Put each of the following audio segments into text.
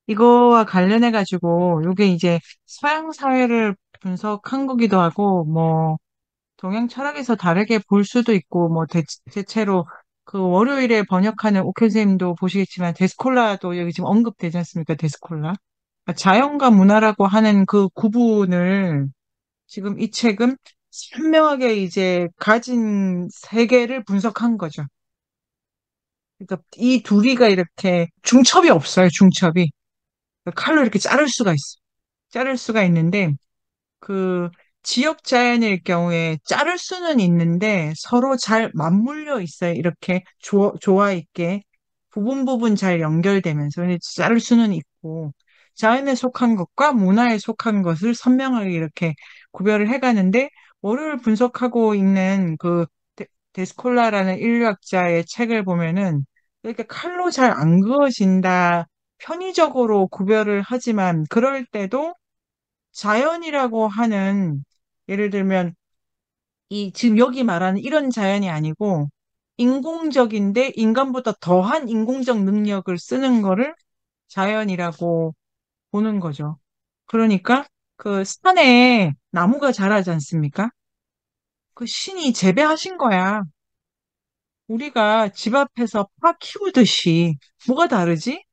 이거와 관련해가지고, 요게 이제 서양 사회를 분석한 거기도 하고, 뭐, 동양 철학에서 다르게 볼 수도 있고, 뭐, 대체로 그 월요일에 번역하는 옥현 선생님도 보시겠지만, 데스콜라도 여기 지금 언급되지 않습니까? 데스콜라. 그러니까 자연과 문화라고 하는 그 구분을 지금 이 책은 선명하게 이제 가진 세계를 분석한 거죠. 그러니까 이 둘이가 이렇게 중첩이 없어요, 중첩이. 칼로 이렇게 자를 수가 있어. 자를 수가 있는데, 그 지역 자연일 경우에 자를 수는 있는데 서로 잘 맞물려 있어요. 이렇게 조화 있게 부분 부분 잘 연결되면서 근데 자를 수는 있고 자연에 속한 것과 문화에 속한 것을 선명하게 이렇게 구별을 해가는데 뭐를 분석하고 있는 그 데스콜라라는 인류학자의 책을 보면은 이렇게 칼로 잘 안 그어진다. 편의적으로 구별을 하지만 그럴 때도 자연이라고 하는, 예를 들면, 이, 지금 여기 말하는 이런 자연이 아니고, 인공적인데 인간보다 더한 인공적 능력을 쓰는 거를 자연이라고 보는 거죠. 그러니까, 그 산에 나무가 자라지 않습니까? 그 신이 재배하신 거야. 우리가 집 앞에서 파 키우듯이. 뭐가 다르지?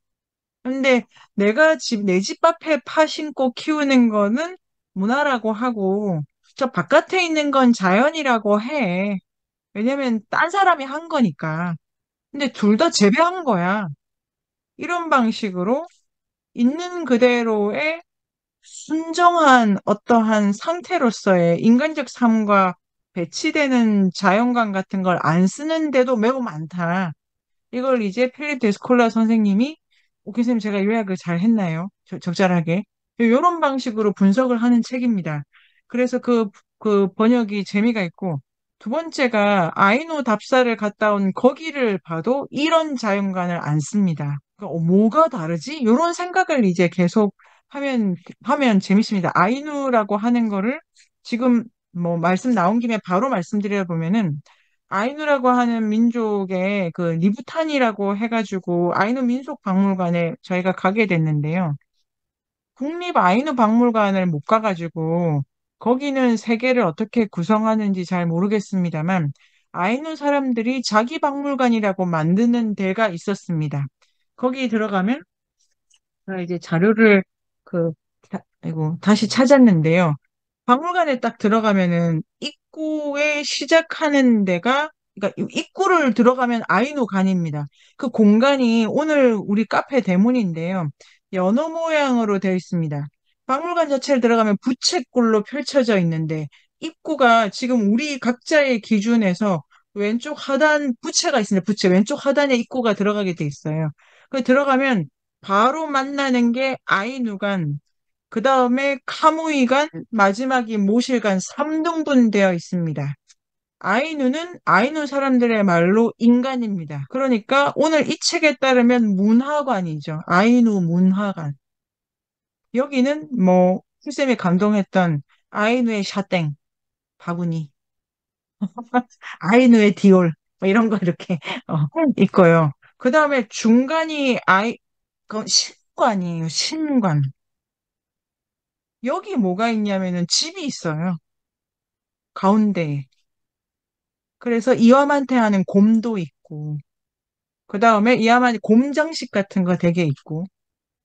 근데 내가 내 집 앞에 파 심고 키우는 거는 문화라고 하고, 저 바깥에 있는 건 자연이라고 해. 왜냐면 딴 사람이 한 거니까. 근데 둘 다 재배한 거야. 이런 방식으로 있는 그대로의 순정한 어떠한 상태로서의 인간적 삶과 배치되는 자연관 같은 걸 안 쓰는데도 매우 많다. 이걸 이제 필립 데스콜라 선생님이, 오케이, 선생님 제가 요약을 잘 했나요? 적절하게. 이런 방식으로 분석을 하는 책입니다. 그래서 그 번역이 재미가 있고, 두 번째가 아이누 답사를 갔다 온 거기를 봐도 이런 자연관을 안 씁니다. 그러니까 뭐가 다르지? 이런 생각을 이제 계속 하면 재밌습니다. 아이누라고 하는 거를 지금 뭐 말씀 나온 김에 바로 말씀드려 보면은 아이누라고 하는 민족의 그 리부탄이라고 해가지고 아이누 민속박물관에 저희가 가게 됐는데요. 국립 아이누 박물관을 못 가가지고 거기는 세계를 어떻게 구성하는지 잘 모르겠습니다만 아이누 사람들이 자기 박물관이라고 만드는 데가 있었습니다. 거기 들어가면 제가 이제 자료를 그 아이고 다시 찾았는데요. 박물관에 딱 들어가면은 입구에 시작하는 데가, 그러니까 입구를 들어가면 아이노관입니다. 그 공간이 오늘 우리 카페 대문인데요. 연어 모양으로 되어 있습니다. 박물관 자체를 들어가면 부채꼴로 펼쳐져 있는데 입구가 지금 우리 각자의 기준에서 왼쪽 하단 부채가 있습니다. 부채 왼쪽 하단에 입구가 들어가게 돼 있어요. 그 들어가면 바로 만나는 게 아이누간, 그 다음에 카무이간, 마지막이 모실간 3등분 되어 있습니다. 아이누는 아이누 사람들의 말로 인간입니다. 그러니까 오늘 이 책에 따르면 문화관이죠. 아이누 문화관. 여기는 뭐 풀쌤이 감동했던 아이누의 샤땡, 바구니, 아이누의 디올, 뭐 이런 거 이렇게 있고요. 그 다음에 중간이 그 신관이에요. 신관. 여기 뭐가 있냐면은 집이 있어요. 가운데에. 그래서 이와만테 하는 곰도 있고, 그 다음에 이와만테 곰장식 같은 거 되게 있고,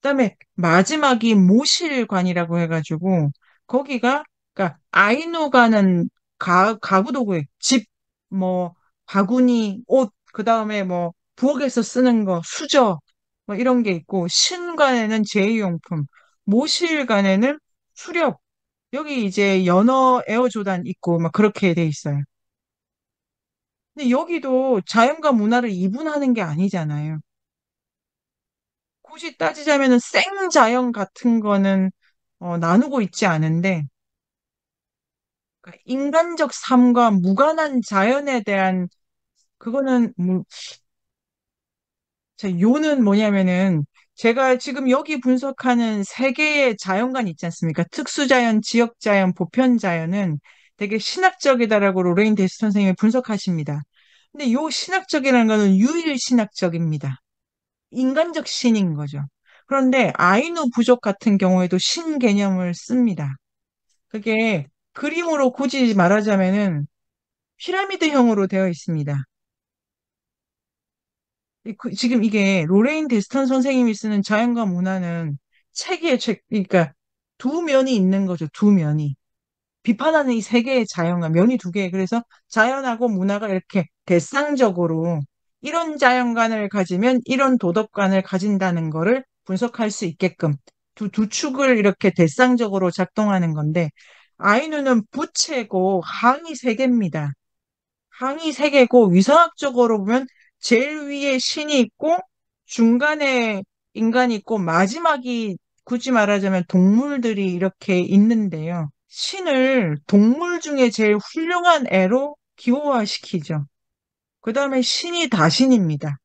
그 다음에 마지막이 모실관이라고 해가지고, 거기가, 그러니까 아이누가는 가구 도구에 집, 뭐, 바구니, 옷, 그 다음에 뭐, 부엌에서 쓰는 거, 수저, 뭐 이런 게 있고, 신관에는 제이용품, 모실관에는 수렵, 여기 이제 연어 에어조단 있고, 막 그렇게 돼 있어요. 근데 여기도 자연과 문화를 이분하는 게 아니잖아요. 굳이 따지자면은 생자연 같은 거는 나누고 있지 않은데, 그러니까 인간적 삶과 무관한 자연에 대한 그거는 요는 뭐냐면은 제가 지금 여기 분석하는 세 개의 자연관 있지 않습니까? 특수자연, 지역자연, 보편자연은 되게 신학적이다라고 로레인 데스 선생님이 분석하십니다. 근데 요 신학적이라는 거는 유일신학적입니다. 인간적 신인 거죠. 그런데 아이누 부족 같은 경우에도 신 개념을 씁니다. 그게 그림으로 굳이 말하자면은 피라미드형으로 되어 있습니다. 지금 이게 로레인 데스턴 선생님이 쓰는 자연과 문화는 그러니까 두 면이 있는 거죠. 두 면이. 비판하는 이 세 개의 자연과 면이 두 개. 그래서 자연하고 문화가 이렇게 대쌍적으로 이런 자연관을 가지면 이런 도덕관을 가진다는 거를 분석할 수 있게끔 두 축을 이렇게 대쌍적으로 작동하는 건데 아이누는 부채고 항이 세 개입니다. 항이 세 개고 위성학적으로 보면 제일 위에 신이 있고 중간에 인간이 있고 마지막이 굳이 말하자면 동물들이 이렇게 있는데요. 신을 동물 중에 제일 훌륭한 애로 기호화시키죠. 그 다음에 신이 다신입니다.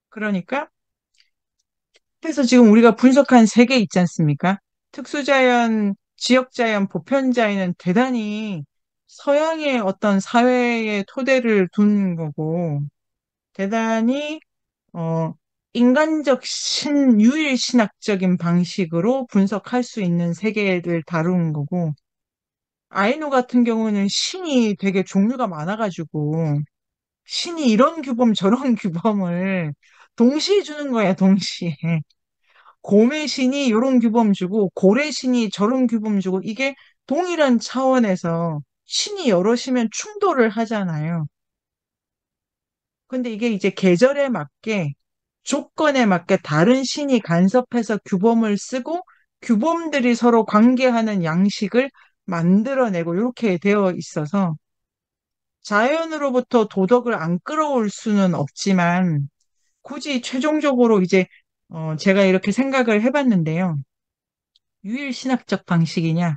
그러니까 그래서 지금 우리가 분석한 세 개 있지 않습니까? 특수자연, 지역자연, 보편자연은 대단히 서양의 어떤 사회의 토대를 둔 거고, 대단히, 어, 인간적 유일 신학적인 방식으로 분석할 수 있는 세계를 다룬 거고, 아이누 같은 경우는 신이 되게 종류가 많아가지고, 신이 이런 규범, 저런 규범을 동시에 주는 거야, 동시에. 고매신이 이런 규범 주고 고래신이 저런 규범 주고 이게 동일한 차원에서 신이 여럿이면 충돌을 하잖아요. 근데 이게 이제 계절에 맞게 조건에 맞게 다른 신이 간섭해서 규범을 쓰고 규범들이 서로 관계하는 양식을 만들어내고 이렇게 되어 있어서 자연으로부터 도덕을 안 끌어올 수는 없지만 굳이 최종적으로 이제 제가 이렇게 생각을 해봤는데요. 유일신학적 방식이냐,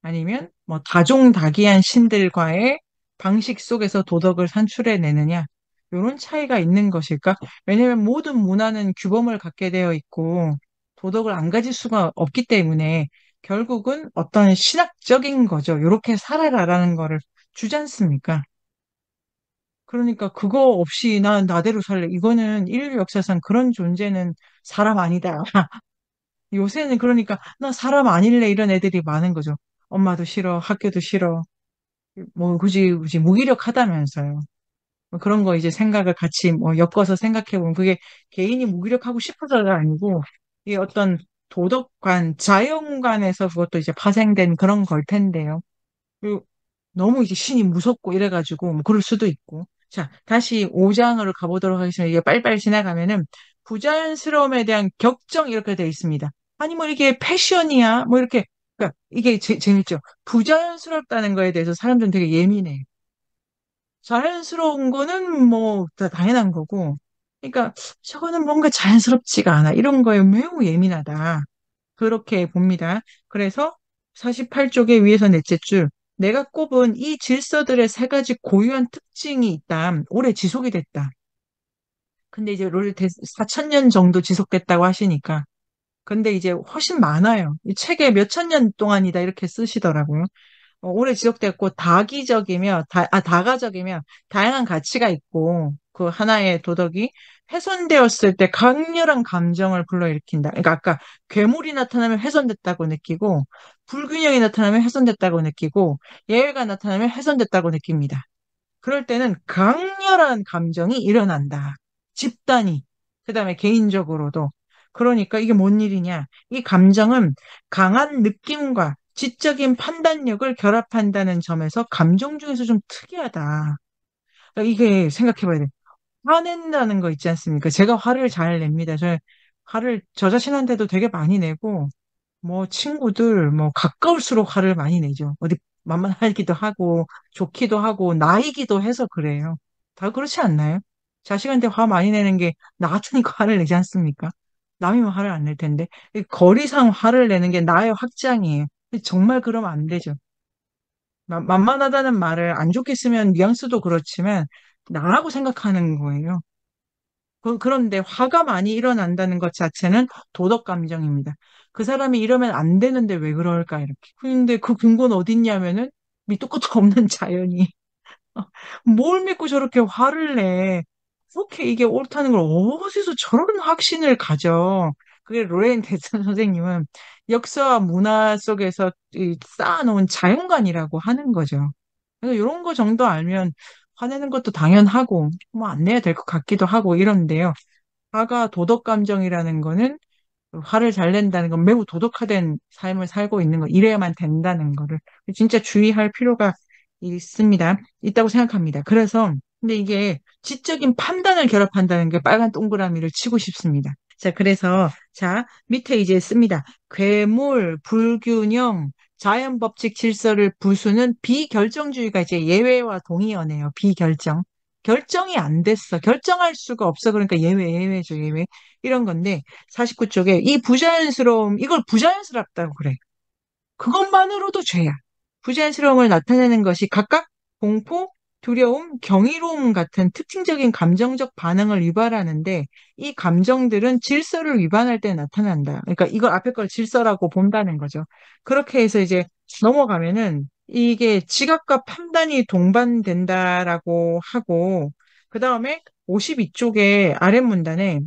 아니면 뭐 다종다기한 신들과의 방식 속에서 도덕을 산출해내느냐, 이런 차이가 있는 것일까? 왜냐하면 모든 문화는 규범을 갖게 되어 있고 도덕을 안 가질 수가 없기 때문에 결국은 어떤 신학적인 거죠. 이렇게 살아라라는 거를 주지 않습니까? 그러니까 그거 없이 난 나대로 살래. 이거는 인류 역사상 그런 존재는 사람 아니다. 요새는 그러니까 나 사람 아닐래 이런 애들이 많은 거죠. 엄마도 싫어, 학교도 싫어. 뭐 굳이 무기력하다면서요. 뭐 그런 거 이제 생각을 같이 뭐 엮어서 생각해 보면 그게 개인이 무기력하고 싶어서가 아니고 이 어떤 도덕관, 자연관에서 그것도 이제 파생된 그런 걸 텐데요. 그리고 너무 이제 신이 무섭고 이래가지고 뭐 그럴 수도 있고. 자, 다시 5장으로 가보도록 하겠습니다. 이게 빨리빨리 지나가면은 부자연스러움에 대한 격정 이렇게 돼 있습니다. 아니 뭐 이게 패션이야 뭐 이렇게 그러니까 이게 재밌죠. 부자연스럽다는 거에 대해서 사람들은 되게 예민해. 자연스러운 거는 뭐 다 당연한 거고. 그러니까 저거는 뭔가 자연스럽지가 않아. 이런 거에 매우 예민하다. 그렇게 봅니다. 그래서 48쪽의 위에서 넷째 줄, 내가 꼽은 이 질서들의 세 가지 고유한 특징이 있다. 오래 지속이 됐다. 근데 이제 4천년 정도 지속됐다고 하시니까. 근데 이제 훨씬 많아요. 이 책에 몇천 년 동안이다 이렇게 쓰시더라고요. 오래 지속됐고 다가적이며 다양한 가치가 있고 그 하나의 도덕이 훼손되었을 때 강렬한 감정을 불러일으킨다. 그러니까 아까 괴물이 나타나면 훼손됐다고 느끼고 불균형이 나타나면 훼손됐다고 느끼고 예외가 나타나면 훼손됐다고 느낍니다. 그럴 때는 강렬한 감정이 일어난다. 집단이, 그다음에 개인적으로도. 그러니까 이게 뭔 일이냐? 이 감정은 강한 느낌과 지적인 판단력을 결합한다는 점에서 감정 중에서 좀 특이하다. 그러니까 이게 생각해봐야 돼. 화낸다는 거 있지 않습니까? 제가 화를 잘 냅니다. 화를 저 자신한테도 되게 많이 내고, 뭐 친구들 뭐 가까울수록 화를 많이 내죠. 어디 만만하기도 하고 좋기도 하고 나이기도 해서 그래요. 다 그렇지 않나요? 자식한테 화 많이 내는 게 나 같으니까 화를 내지 않습니까? 남이면 화를 안 낼 텐데 이 거리상 화를 내는 게 나의 확장이에요. 근데 정말 그러면 안 되죠. 만만하다는 말을 안 좋게 쓰면 뉘앙스도 그렇지만 나라고 생각하는 거예요. 그런데 화가 많이 일어난다는 것 자체는 도덕 감정입니다. 그 사람이 이러면 안 되는데 왜 그럴까, 이렇게. 근데 그 근거는 어딨냐면은 밑도 끝도 없는 자연이. 뭘 믿고 저렇게 화를 내. 그렇게 이게 옳다는 걸 어디서 저런 확신을 가져. 그게 로레인 대천 선생님은 역사와 문화 속에서 이 쌓아놓은 자연관이라고 하는 거죠. 그래서 이런 거 정도 알면 화내는 것도 당연하고, 뭐 안 내야 될 것 같기도 하고 이런데요. 화가 도덕 감정이라는 거는 화를 잘 낸다는 건 매우 도덕화된 삶을 살고 있는 거, 이래야만 된다는 거를 진짜 주의할 필요가 있습니다. 있다고 생각합니다. 그래서, 근데 이게 지적인 판단을 결합한다는 게 빨간 동그라미를 치고 싶습니다. 자, 그래서, 자, 밑에 이제 씁니다. 괴물, 불균형, 자연 법칙 질서를 부수는 비결정주의가 이제 예외와 동의어네요. 비결정. 결정이 안 됐어. 결정할 수가 없어. 그러니까 예외, 예외죠, 예외. 이런 건데, 49쪽에 이 부자연스러움, 이걸 부자연스럽다고 그래. 그것만으로도 죄야. 부자연스러움을 나타내는 것이 각각 공포, 두려움, 경이로움 같은 특징적인 감정적 반응을 유발하는데 이 감정들은 질서를 위반할 때 나타난다. 그러니까 이걸 앞에 걸 질서라고 본다는 거죠. 그렇게 해서 이제 넘어가면은 이게 지각과 판단이 동반된다라고 하고 그 다음에 52쪽에 아랫 문단에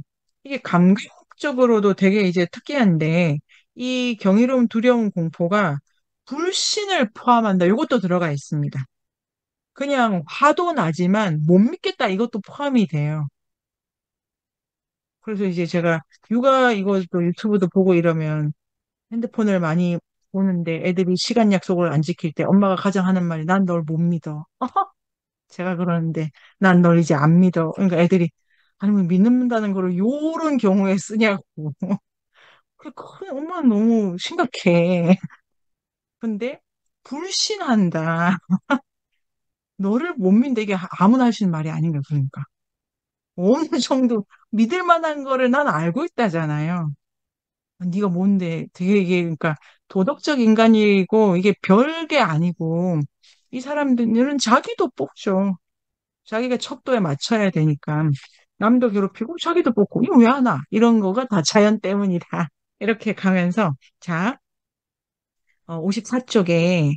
이게 감각적으로도 되게 이제 특이한데 이 경이로움, 두려움, 공포가 불신을 포함한다. 이것도 들어가 있습니다. 그냥 화도 나지만 못 믿겠다. 이것도 포함이 돼요. 그래서 이제 제가 육아 이것도 유튜브도 보고 이러면 핸드폰을 많이 보는데 애들이 시간 약속을 안 지킬 때 엄마가 가장 하는 말이 난 널 못 믿어. 제가 그러는데 난 널 이제 안 믿어. 그러니까 애들이 아니 뭐 믿는다는 거를 요런 경우에 쓰냐고. 엄마는 너무 심각해. 근데 불신한다. 너를 못 믿는데 이게 아무나 할 수 있는 말이 아닌 거야, 그러니까. 어느 정도 믿을 만한 거를 난 알고 있다잖아요. 네가 뭔데 되게 이게 그러니까 도덕적 인간이고 이게 별게 아니고 이 사람들은 자기도 뽑죠. 자기가 척도에 맞춰야 되니까 남도 괴롭히고 자기도 뽑고 이거 왜 하나? 이런 거가 다 자연 때문이다. 이렇게 가면서 자, 54쪽에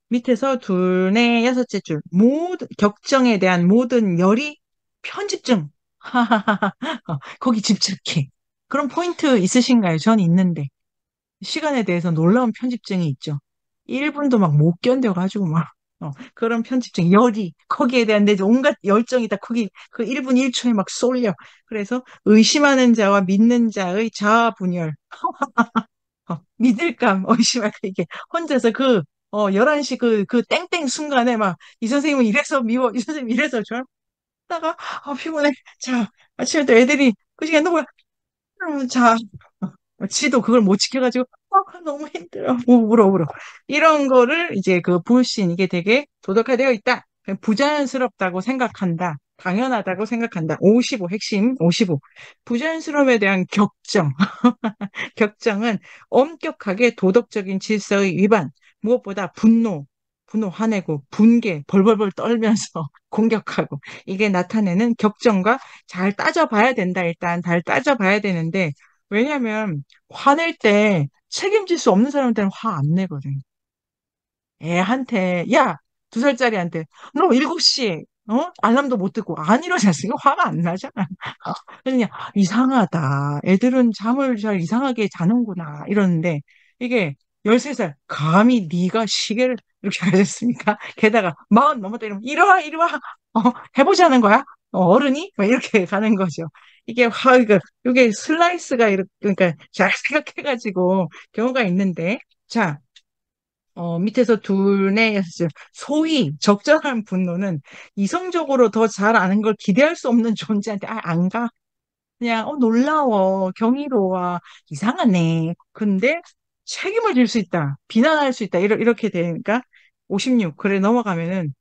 밑에서 둘, 넷, 여섯째 줄. 모든, 격정에 대한 모든 열의 편집증. 거기 집착해. 그런 포인트 있으신가요? 전 있는데. 시간에 대해서 놀라운 편집증이 있죠. 1분도 막 못 견뎌가지고 막, 그런 편집증, 열이, 거기에 대한 내 온갖 열정이 다 거기, 그 1분 1초에 막 쏠려. 그래서 의심하는 자와 믿는 자의 자아 분열. 믿을감, 의심할까, 이게 혼자서 11시 그 땡땡 순간에 막, 이 선생님은 이래서 미워, 이 선생님 이래서 좋아. 다가 피곤해. 자, 아침에 또 애들이 그 시간에 너무, 자, 지도 그걸 못 지켜가지고, 너무 힘들어. 울어, 울어. 이런 거를 이제 그 불신, 이게 되게 도덕화되어 있다. 부자연스럽다고 생각한다. 당연하다고 생각한다. 55, 핵심 55. 부자연스러움에 대한 격정. 격정은 엄격하게 도덕적인 질서의 위반, 무엇보다 분노 화내고 분개, 벌벌벌 떨면서 공격하고 이게 나타내는 격정과 잘 따져봐야 된다. 일단 잘 따져봐야 되는데 왜냐면 화낼 때 책임질 수 없는 사람한테는 화 안 내거든. 애한테 야, 2살짜리한테 너 7시에 알람도 못 듣고 안 이러지 않습니까? 화가 안 나잖아. 그냥 이상하다. 애들은 잠을 잘 이상하게 자는구나. 이러는데 이게 13살 감히 네가 시계를 이렇게 하셨습니까? 게다가 40 넘었다 이러면 이리 와. 어, 해보자는 거야? 어른이? 막 이렇게 가는 거죠. 이게 그러니까 이게 슬라이스가 이렇게 그러니까 잘 생각해가지고 경우가 있는데 자 밑에서 둘, 넷, 여섯, 소위 적절한 분노는 이성적으로 더 잘 아는 걸 기대할 수 없는 존재한테 안 가. 그냥 놀라워, 경이로워, 이상하네. 근데 책임을 질 수 있다, 비난할 수 있다, 이렇게 되니까 56. 그래 넘어가면은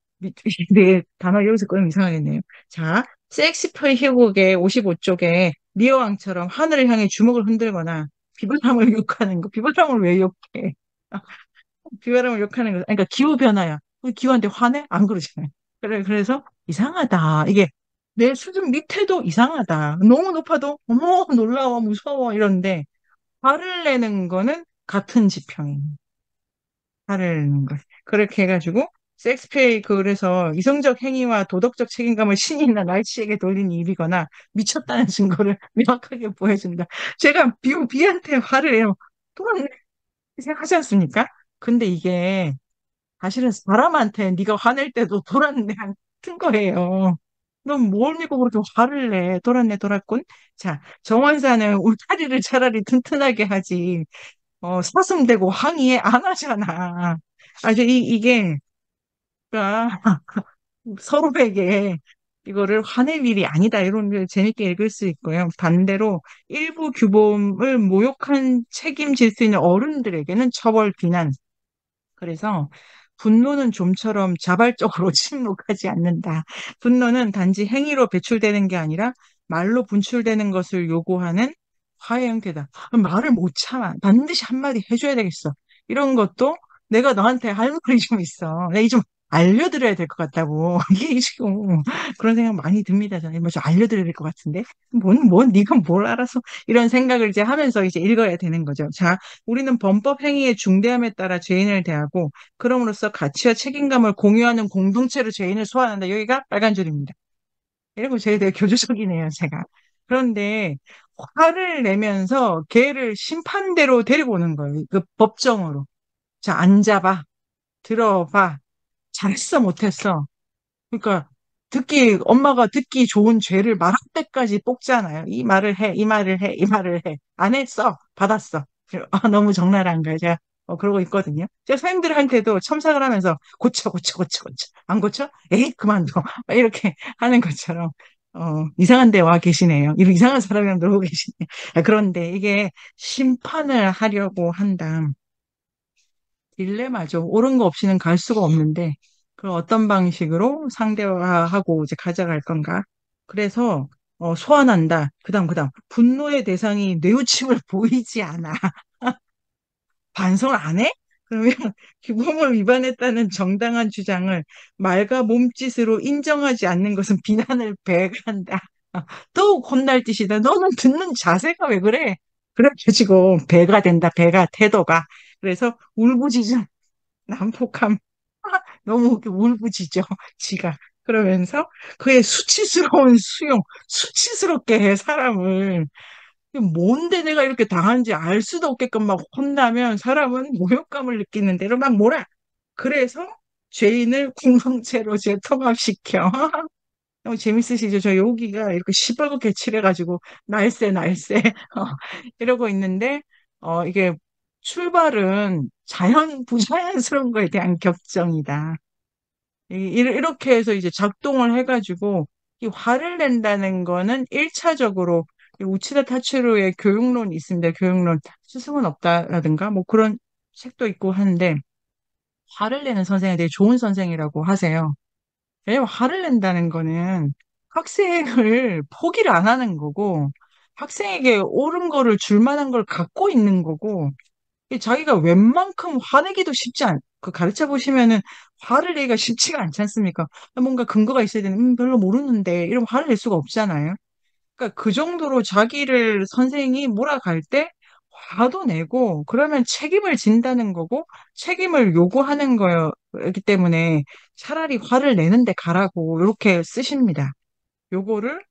내 단어 여기서 꺼내면 이상하겠네요. 자, 섹시퍼 희곡의 55쪽에 리어 왕처럼 하늘을 향해 주먹을 흔들거나 비바람을 욕하는 거. 비바람을 왜 욕해? 비바람을 욕하는 거. 그러니까 기후 변화야. 기후한테 화내? 안 그러잖아요. 그래서 이상하다. 이게 내 수준 밑에도 이상하다. 너무 높아도 어머 놀라워 무서워 이런데 화를 내는 거는 같은 지평입니다. 화를 내는 거. 그렇게 해가지고 섹스피어의 그래서 이성적 행위와 도덕적 책임감을 신이나 날치에게 돌린 일이거나 미쳤다는 증거를 명확하게 보여준다. 제가 비한테 화를 해요. 또한 생각하지 않습니까? 근데 이게 사실은 사람한테 네가 화낼 때도 돌았네 같은 거예요. 넌 뭘 믿고 그렇게 화를 내? 돌았네, 돌았군. 자, 정원사는 울타리를 차라리 튼튼하게 하지. 사슴되고 항의에 안 하잖아. 이게, 그러니까 서로에게 이거를 화낼 일이 아니다. 이런 걸 재밌게 읽을 수 있고요. 반대로 일부 규범을 모욕한 책임질 수 있는 어른들에게는 처벌, 비난. 그래서 분노는 좀처럼 자발적으로 침묵하지 않는다. 분노는 단지 행위로 배출되는 게 아니라 말로 분출되는 것을 요구하는 화해 형태다. 말을 못 참아. 반드시 한마디 해줘야 되겠어. 이런 것도 내가 너한테 할 말이 좀 있어. 내가 좀 알려드려야 될 것 같다고. 이게 지금 그런 생각 많이 듭니다. 저는 뭐좀 알려드려야 될 것 같은데. 네가 뭘 알아서 이런 생각을 이제 하면서 이제 읽어야 되는 거죠. 자, 우리는 범법 행위의 중대함에 따라 죄인을 대하고 그럼으로써 가치와 책임감을 공유하는 공동체로 죄인을 소환한다. 여기가 빨간 줄입니다. 이런 거 되게 교조적이네요, 제가. 그런데 화를 내면서 걔를 심판대로 데리고 오는 거예요. 그 법정으로. 자, 앉아봐. 들어봐. 잘했어, 못했어. 그러니까 엄마가 듣기 좋은 죄를 말할 때까지 뽑잖아요. 이 말을 해, 이 말을 해, 이 말을 해. 안 했어, 받았어. 너무 적나라한 거예요. 제가 그러고 있거든요. 제가 선생님들한테도 첨삭을 하면서 고쳐, 고쳐, 고쳐, 고쳐. 안 고쳐? 에이, 그만둬. 막 이렇게 하는 것처럼 이상한 데 와 계시네요. 이런 이상한 사람이랑 놀고 계시네요. 그런데 이게 심판을 하려고 한다. 딜레마죠. 옳은 거 없이는 갈 수가 없는데, 그 어떤 방식으로 상대화하고 이제 가져갈 건가. 그래서, 소환한다. 그다음. 분노의 대상이 뇌우침을 보이지 않아. 반성을 안 해? 그러면 규범을 위반했다는 정당한 주장을 말과 몸짓으로 인정하지 않는 것은 비난을 배가한다. 또 혼날 짓이다. 너는 듣는 자세가 왜 그래? 그래가지고 배가 된다. 배가 태도가. 그래서 울부짖음 난폭함. 너무 울부짖죠, 지가. 그러면서 그의 수치스러운 수용, 수치스럽게 해, 사람을. 뭔데 내가 이렇게 당한지 알 수도 없게끔 막 혼나면 사람은 모욕감을 느끼는 대로 막 몰아. 그래서 죄인을 공동체로 재통합시켜. 너무 재밌으시죠? 저 여기가 이렇게 시뻘겋게 칠해가지고 날쌔 날쌔 이러고 있는데 이게 출발은 부자연스러운 거에 대한 격정이다. 이렇게 해서 이제 작동을 해가지고 이 화를 낸다는 거는 1차적으로 우치다 타츠로의 교육론이 있습니다. 교육론. 스승은 없다라든가 뭐 그런 책도 있고 하는데 화를 내는 선생이 되게 좋은 선생이라고 하세요. 왜냐면 화를 낸다는 거는 학생을 포기를 안 하는 거고 학생에게 옳은 거를 줄 만한 걸 갖고 있는 거고 이 자기가 웬만큼 화내기도 가르쳐 보시면은 화를 내기가 쉽지가 않지 않습니까? 뭔가 근거가 있어야 되는, 별로 모르는데, 이러면 화를 낼 수가 없잖아요. 그러니까 그 정도로 자기를 선생이 몰아갈 때 화도 내고, 그러면 책임을 진다는 거고, 책임을 요구하는 거였기 때문에 차라리 화를 내는데 가라고, 이렇게 쓰십니다. 요거를,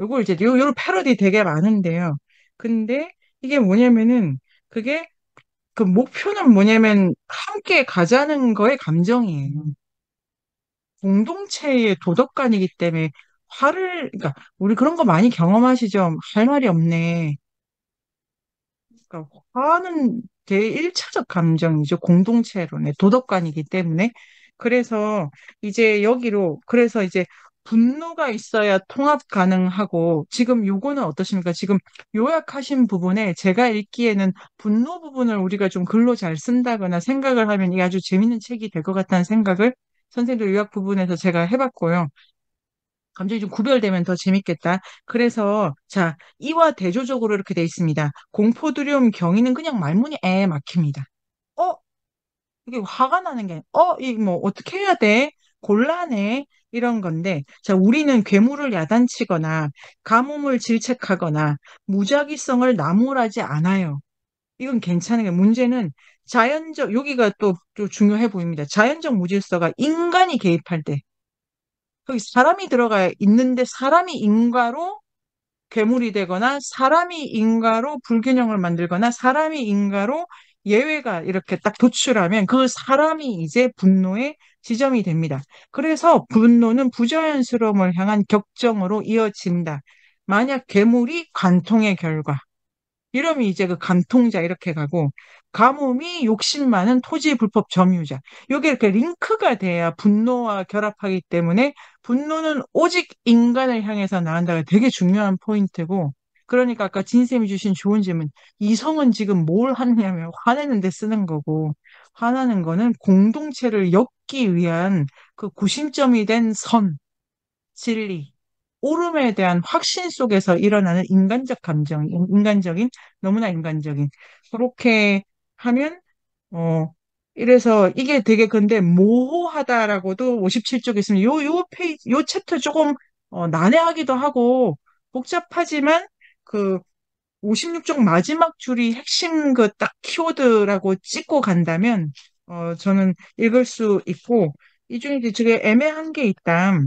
요걸 이제, 요런 패러디 되게 많은데요. 근데 이게 뭐냐면은, 그게 그 목표는 뭐냐면 함께 가자는 거의 감정이에요. 공동체의 도덕관이기 때문에 그러니까 우리 그런 거 많이 경험하시죠? 할 말이 없네. 그러니까 화는 제1차적 감정이죠. 공동체론의 도덕관이기 때문에. 그래서 이제 분노가 있어야 통합 가능하고, 지금 요거는 어떠십니까? 지금 요약하신 부분에 제가 읽기에는 분노 부분을 우리가 좀 글로 잘 쓴다거나 생각을 하면 이게 아주 재밌는 책이 될 것 같다는 생각을 선생님들 요약 부분에서 제가 해봤고요. 감정이 좀 구별되면 더 재밌겠다. 그래서, 자, 이와 대조적으로 이렇게 돼 있습니다. 공포, 두려움, 경의는 그냥 말문이 막힙니다. 어? 이게 화가 나는 게, 이 뭐, 어떻게 해야 돼? 곤란해. 이런 건데, 자, 우리는 괴물을 야단치거나, 가뭄을 질책하거나, 무작위성을 나무라지 않아요. 이건 괜찮은 게 문제는 여기가 또 중요해 보입니다. 자연적 무질서가 인간이 개입할 때, 거기 사람이 들어가 있는데 사람이 인과로 괴물이 되거나 사람이 인가로 불균형을 만들거나 사람이 인가로 예외가 이렇게 딱 도출하면 그 사람이 이제 분노의 지점이 됩니다. 그래서 분노는 부자연스러움을 향한 격정으로 이어진다. 만약 괴물이 관통의 결과, 이러면 이제 그 간통자 이렇게 가고 가뭄이 욕심 많은 토지 불법 점유자. 이게 이렇게 링크가 돼야 분노와 결합하기 때문에 분노는 오직 인간을 향해서 나온다가 되게 중요한 포인트고 그러니까 아까 진쌤이 주신 좋은 질문 이성은 지금 뭘 하느냐면 화내는 데 쓰는 거고 화나는 거는 공동체를 엮기 위한 그 구심점이 된 진리, 옳음에 대한 확신 속에서 일어나는 인간적 감정, 너무나 인간적인. 그렇게 하면, 어, 이래서 이게 되게 근데 모호하다라고도 57쪽에 있으면 요 챕터 조금, 난해하기도 하고, 복잡하지만, 그, 56쪽 마지막 줄이 핵심 그 딱 키워드라고 찍고 간다면, 저는 읽을 수 있고, 이 중에 이제 되게 애매한 게 있다.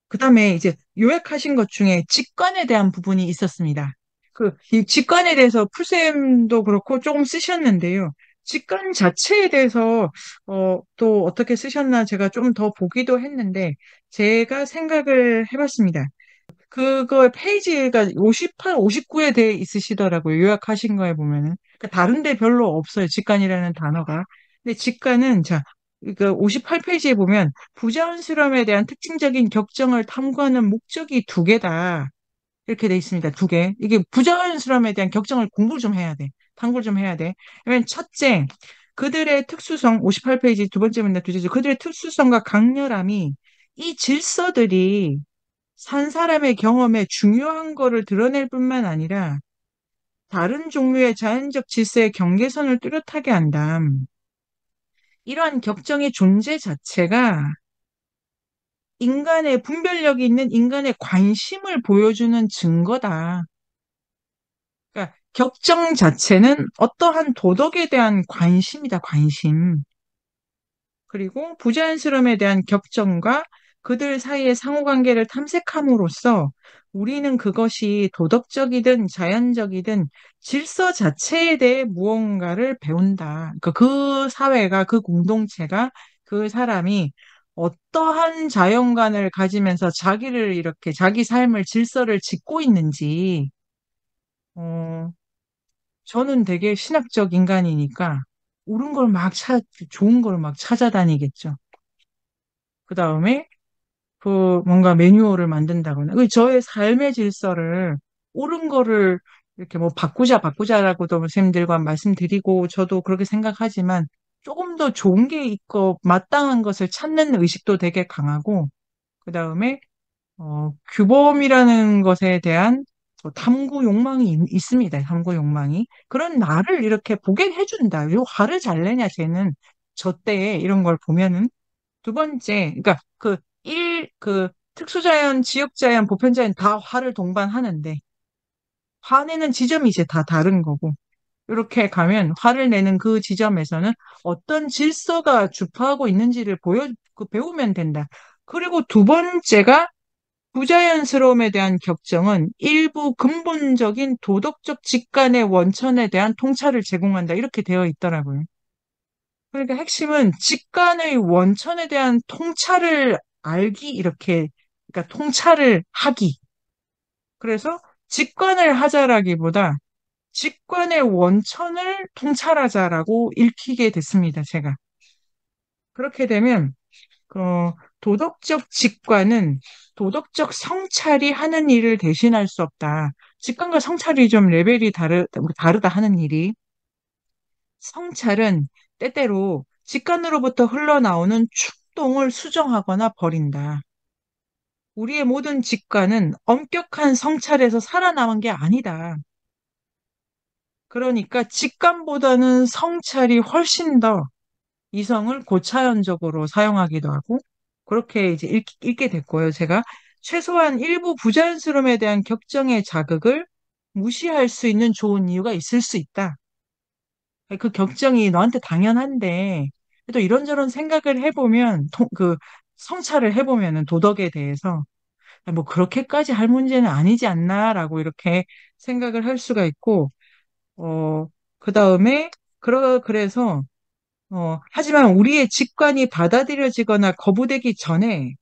그 다음에 이제 요약하신 것 중에 직관에 대한 부분이 있었습니다. 이 직관에 대해서 풀쌤도 그렇고 조금 쓰셨는데요. 직관 자체에 대해서, 또 어떻게 쓰셨나 제가 좀 더 보기도 했는데, 제가 생각을 해봤습니다. 그거 페이지가 58, 59에 대해 있으시더라고요. 요약하신 거에 보면은. 그러니까 다른 데 별로 없어요. 직관이라는 단어가. 근데 직관은, 자, 그 58페이지에 보면 부자연스러움에 대한 특징적인 격정을 탐구하는 목적이 두 개다. 이렇게 돼 있습니다. 두 개. 이게 부자연스러움에 대한 격정을 공부를 좀 해야 돼. 탐구를 좀 해야 돼. 왜냐면 첫째, 그들의 특수성, 58페이지 두 번째 문제 두째, 그들의 특수성과 강렬함이 이 질서들이 산 사람의 경험에 중요한 거를 드러낼 뿐만 아니라 다른 종류의 자연적 질서의 경계선을 뚜렷하게 한다. 이러한 격정의 존재 자체가 인간의 분별력이 있는 인간의 관심을 보여주는 증거다. 그러니까 격정 자체는 어떠한 도덕에 대한 관심이다, 관심. 그리고 부자연스러움에 대한 격정과 그들 사이의 상호관계를 탐색함으로써 우리는 그것이 도덕적이든 자연적이든 질서 자체에 대해 무언가를 배운다. 그 사회가, 그 공동체가, 그 사람이 어떠한 자연관을 가지면서 자기를 이렇게 자기 삶을 질서를 짓고 있는지, 어, 저는 되게 신학적 인간이니까 옳은 걸 막 좋은 걸 막 찾아다니겠죠. 그 다음에 뭔가 매뉴얼을 만든다거나 그 저의 삶의 질서를 옳은 거를 이렇게 뭐 바꾸자라고도 선생님들과 말씀드리고 저도 그렇게 생각하지만 조금 더 좋은 게 있고 마땅한 것을 찾는 의식도 되게 강하고 그 다음에 규범이라는 것에 대한 탐구 욕망이 있습니다. 탐구 욕망이. 그런 나를 이렇게 보게 해준다. 요 화를 잘 내냐, 쟤는. 저 때에 이런 걸 보면은. 두 번째, 그러니까 특수자연, 지역자연, 보편자연 다 화를 동반하는데, 화내는 지점이 이제 다 다른 거고, 이렇게 가면 화를 내는 그 지점에서는 어떤 질서가 주파하고 있는지를 배우면 된다. 그리고 두 번째가 부자연스러움에 대한 격정은 일부 근본적인 도덕적 직관의 원천에 대한 통찰을 제공한다. 이렇게 되어 있더라고요. 그러니까 핵심은 직관의 원천에 대한 통찰을 알기, 그러니까 통찰을 하기. 그래서 직관을 하자라기보다 직관의 원천을 통찰하자라고 읽히게 됐습니다, 제가. 그렇게 되면, 도덕적 직관은 도덕적 성찰이 하는 일을 대신할 수 없다. 직관과 성찰이 좀 레벨이 다르다 하는 일이. 성찰은 때때로 직관으로부터 흘러나오는 충동을 수정하거나 버린다. 우리의 모든 직관은 엄격한 성찰에서 살아남은 게 아니다. 그러니까 직관보다는 성찰이 훨씬 더 이성을 고차원적으로 사용하기도 하고, 그렇게 이제 읽게 됐고요. 제가 최소한 일부 부자연스러움에 대한 격정의 자극을 무시할 수 있는 좋은 이유가 있을 수 있다. 그 격정이 너한테 당연한데, 또 이런저런 생각을 해보면, 그 성찰을 해보면은 도덕에 대해서 뭐 그렇게까지 할 문제는 아니지 않나라고 이렇게 생각을 할 수가 있고, 어, 그 다음에, 그래서, 하지만 우리의 직관이 받아들여지거나 거부되기 전에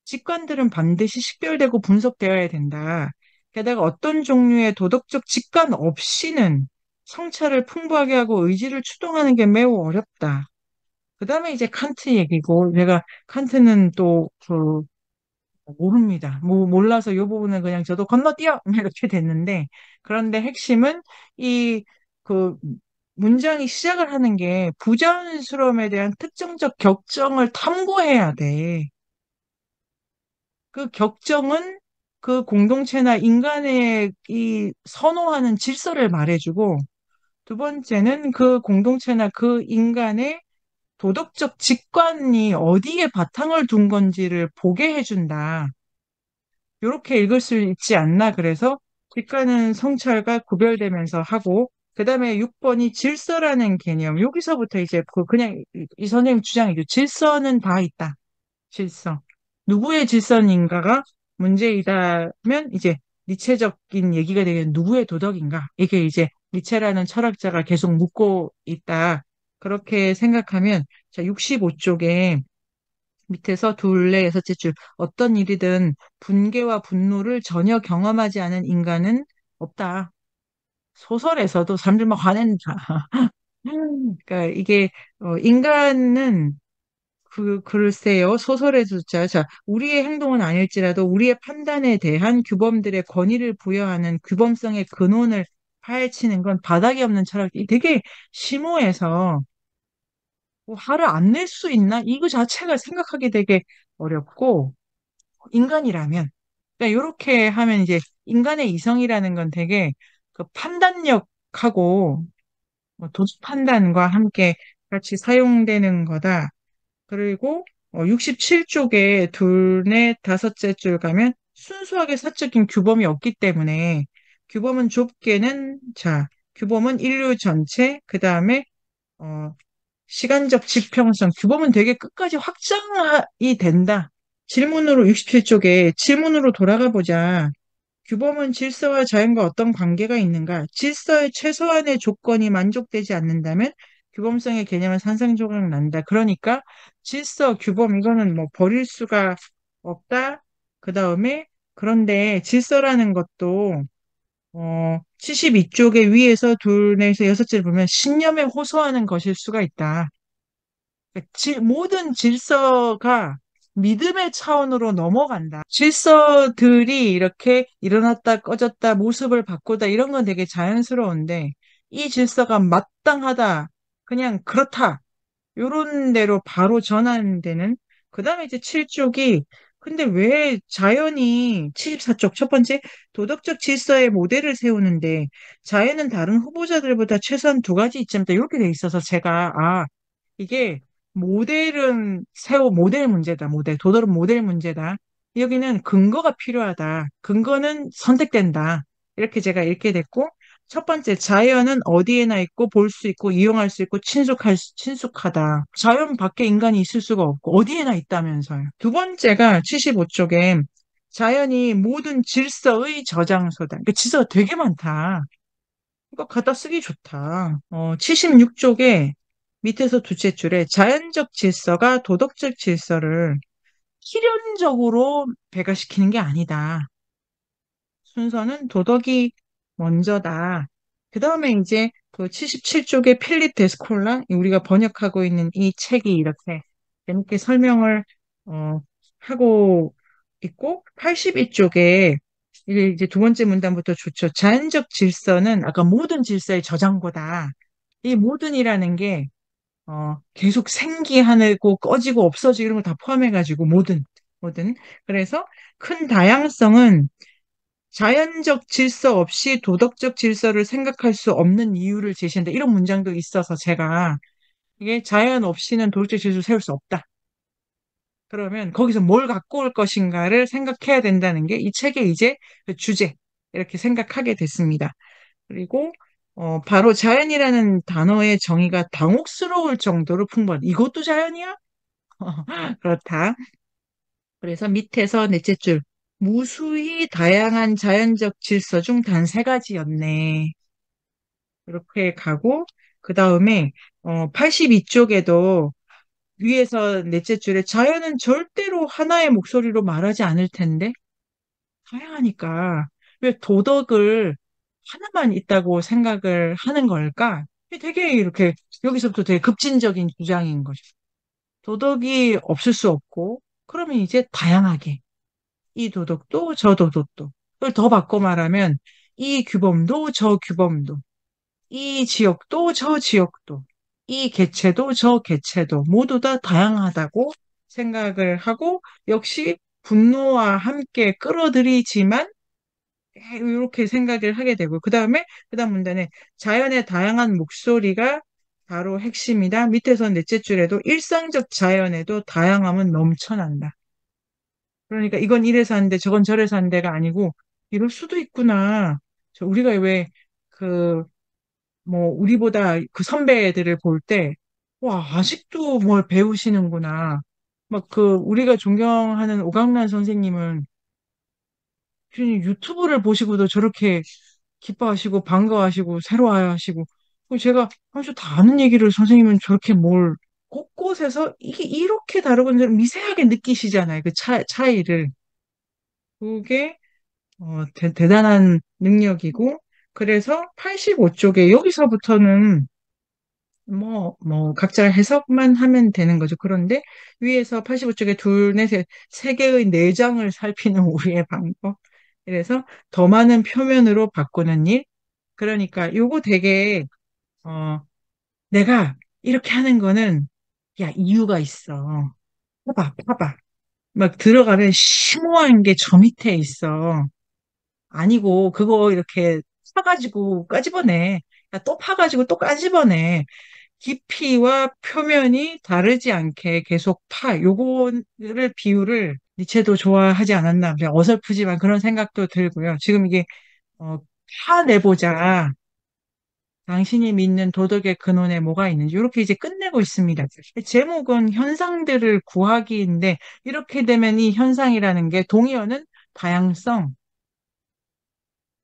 직관들은 반드시 식별되고 분석되어야 된다. 게다가 어떤 종류의 도덕적 직관 없이는 성찰을 풍부하게 하고 의지를 추동하는 게 매우 어렵다. 그 다음에 이제 칸트 얘기고, 제가 칸트는 또, 모릅니다. 뭐, 몰라서 이 부분은 그냥 저도 건너뛰어! 이렇게 됐는데, 그런데 핵심은 이, 그, 문장이 시작을 하는 게 부자연스러움에 대한 특정적 격정을 탐구해야 돼. 그 격정은 그 공동체나 인간의 이 선호하는 질서를 말해주고, 두 번째는 그 공동체나 그 인간의 도덕적 직관이 어디에 바탕을 둔 건지를 보게 해준다. 이렇게 읽을 수 있지 않나. 그래서 직관은 성찰과 구별되면서 하고, 그 다음에 6번이 질서라는 개념. 여기서부터 이제 그냥 이 선생님 주장이죠. 질서는 다 있다. 질서. 누구의 질서인가가 문제이다면 이제 니체적인 얘기가 되겠 누구의 도덕인가? 이게 이제 니체라는 철학자가 계속 묻고 있다. 그렇게 생각하면 자, 65쪽에 밑에서 둘레 여섯째 줄 어떤 일이든 분개와 분노를 전혀 경험하지 않은 인간은 없다. 소설에서도 사람들 막 화낸다. 그러니까 이게 인간은 글쎄요, 소설의 숫자. 자, 우리의 행동은 아닐지라도 우리의 판단에 대한 규범들의 권위를 부여하는 규범성의 근원을 파헤치는 건 바닥이 없는 철학. 이 되게 심오해서 뭐 화를 안 낼 수 있나? 이거 자체가 생각하기 되게 어렵고, 인간이라면. 그러니까 이렇게 하면 이제 인간의 이성이라는 건 되게 그 판단력하고 뭐 도덕 판단과 함께 같이 사용되는 거다. 그리고 67쪽에 둘, 넷, 다섯째 줄 가면 순수하게 사적인 규범이 없기 때문에 규범은 좁게는 자, 규범은 인류 전체, 그 다음에 시간적 지평성, 규범은 되게 끝까지 확장이 된다. 질문으로 67쪽에 질문으로 돌아가 보자. 규범은 질서와 자연과 어떤 관계가 있는가? 질서의 최소한의 조건이 만족되지 않는다면 규범성의 개념은 산산조각 난다. 그러니까 질서, 규범 이거는 뭐 버릴 수가 없다. 그 다음에 그런데 질서라는 것도 72쪽에 위에서 둘, 넷에서 여섯째를 보면 신념에 호소하는 것일 수가 있다. 모든 질서가 믿음의 차원으로 넘어간다. 질서들이 이렇게 일어났다 꺼졌다 모습을 바꾸다 이런 건 되게 자연스러운데 이 질서가 마땅하다 그냥 그렇다 요런 대로 바로 전환되는 그 다음에 이제 7쪽이 근데 왜 자연이 74쪽 첫 번째 도덕적 질서의 모델을 세우는데 자연은 다른 후보자들보다 최소한 두 가지 이점이다 이렇게 돼 있어서 제가 이게 모델 문제다. 도덕은 모델 문제다. 여기는 근거가 필요하다. 근거는 선택된다. 이렇게 제가 읽게 됐고, 첫 번째, 자연은 어디에나 있고, 볼 수 있고, 이용할 수 있고, 친숙하다. 자연 밖에 인간이 있을 수가 없고, 어디에나 있다면서요. 두 번째가 75쪽에 자연이 모든 질서의 저장소다. 그러니까 질서가 되게 많다. 이거 갖다 쓰기 좋다. 76쪽에 밑에서 두째 줄에 자연적 질서가 도덕적 질서를 필연적으로 배가시키는 게 아니다. 순서는 도덕이 먼저다. 그 다음에 이제 그 77쪽에 필립 데스콜라, 우리가 번역하고 있는 이 책이 이렇게 재밌게 설명을 어, 하고 있고, 82쪽에 이제 두 번째 문단부터 좋죠. 자연적 질서는 아까 모든 질서의 저장고다. 이 모든이라는 게 계속 생기하고 꺼지고 없어지고 이런 거 다 포함해가지고 모든. 그래서 큰 다양성은 자연적 질서 없이 도덕적 질서를 생각할 수 없는 이유를 제시한다. 이런 문장도 있어서 제가 이게 자연 없이는 도덕적 질서를 세울 수 없다. 그러면 거기서 뭘 갖고 올 것인가를 생각해야 된다는 게 이 책의 이제 그 주제 이렇게 생각하게 됐습니다. 그리고 바로 자연이라는 단어의 정의가 당혹스러울 정도로 풍부한, 이것도 자연이야? 그렇다. 그래서 밑에서 넷째 줄, 무수히 다양한 자연적 질서 중 단 세 가지였네. 이렇게 가고, 그 다음에, 82쪽에도 위에서 넷째 줄에 자연은 절대로 하나의 목소리로 말하지 않을 텐데, 다양하니까 왜 도덕을 하나만 있다고 생각을 하는 걸까? 이게 되게 이렇게, 여기서부터 되게 급진적인 주장인 거죠. 도덕이 없을 수 없고, 그러면 이제 다양하게. 이 도덕도 저 도덕도. 그걸 더 바꿔 말하면 이 규범도 저 규범도, 이 지역도 저 지역도, 이 개체도 저 개체도 모두 다 다양하다고 생각을 하고 역시 분노와 함께 끌어들이지만 이렇게 생각을 하게 되고 그다음 문단에 자연의 다양한 목소리가 바로 핵심이다. 밑에서 넷째 줄에도 일상적 자연에도 다양함은 넘쳐난다. 그러니까 이건 이래서 한데 저건 저래서 한데가 아니고 이럴 수도 있구나. 우리가 왜 그 뭐 우리보다 그 선배들을 볼 때 와, 아직도 뭘 배우시는구나. 막 그 우리가 존경하는 오강란 선생님은 괜히 유튜브를 보시고도 저렇게 기뻐하시고 반가워하시고 새로워하시고 제가 아주 다 아는 얘기를 선생님은 저렇게 뭘 곳곳에서 이게 이렇게 다르고 미세하게 느끼시잖아요. 그 차이를. 그게 대단한 능력이고, 그래서 85쪽에 여기서부터는 각자 해석만 하면 되는 거죠. 그런데 위에서 85쪽에 둘, 넷, 세 개의 내장을 살피는 우리의 방법. 그래서 더 많은 표면으로 바꾸는 일. 그러니까 요거 되게, 어, 내가 이렇게 하는 거는, 야, 이유가 있어. 봐봐. 막 들어가면 심오한 게 저 밑에 있어. 아니고 그거 이렇게 파가지고 까집어내. 야, 또 파가지고 또 까집어내. 깊이와 표면이 다르지 않게 계속 파. 요거를 비유를 니체도 좋아하지 않았나. 그냥 어설프지만 그런 생각도 들고요. 지금 이게 어, 파내보자. 당신이 믿는 도덕의 근원에 뭐가 있는지 이렇게 이제 끝내고 있습니다. 제목은 현상들을 구하기인데 이렇게 되면 이 현상이라는 게 동의어는 다양성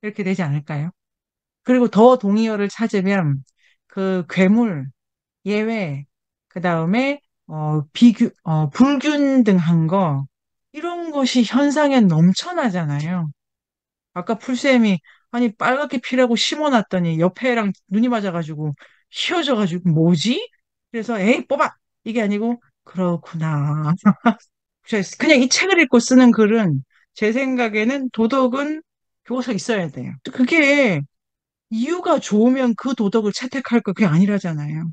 이렇게 되지 않을까요? 그리고 더 동의어를 찾으면 그 괴물, 예외, 그 다음에 불균등한 거 이런 것이 현상에 넘쳐나잖아요. 아까 풀쌤이 아니 빨갛게 피라고 심어놨더니 옆에 애랑 눈이 맞아가지고 휘어져가지고 뭐지? 그래서 에이 뽑아 이게 아니고 그렇구나. 그냥 이 책을 읽고 쓰는 글은 제 생각에는 도덕은 교과서 있어야 돼요. 그게 이유가 좋으면 그 도덕을 채택할 거 그게 아니라잖아요.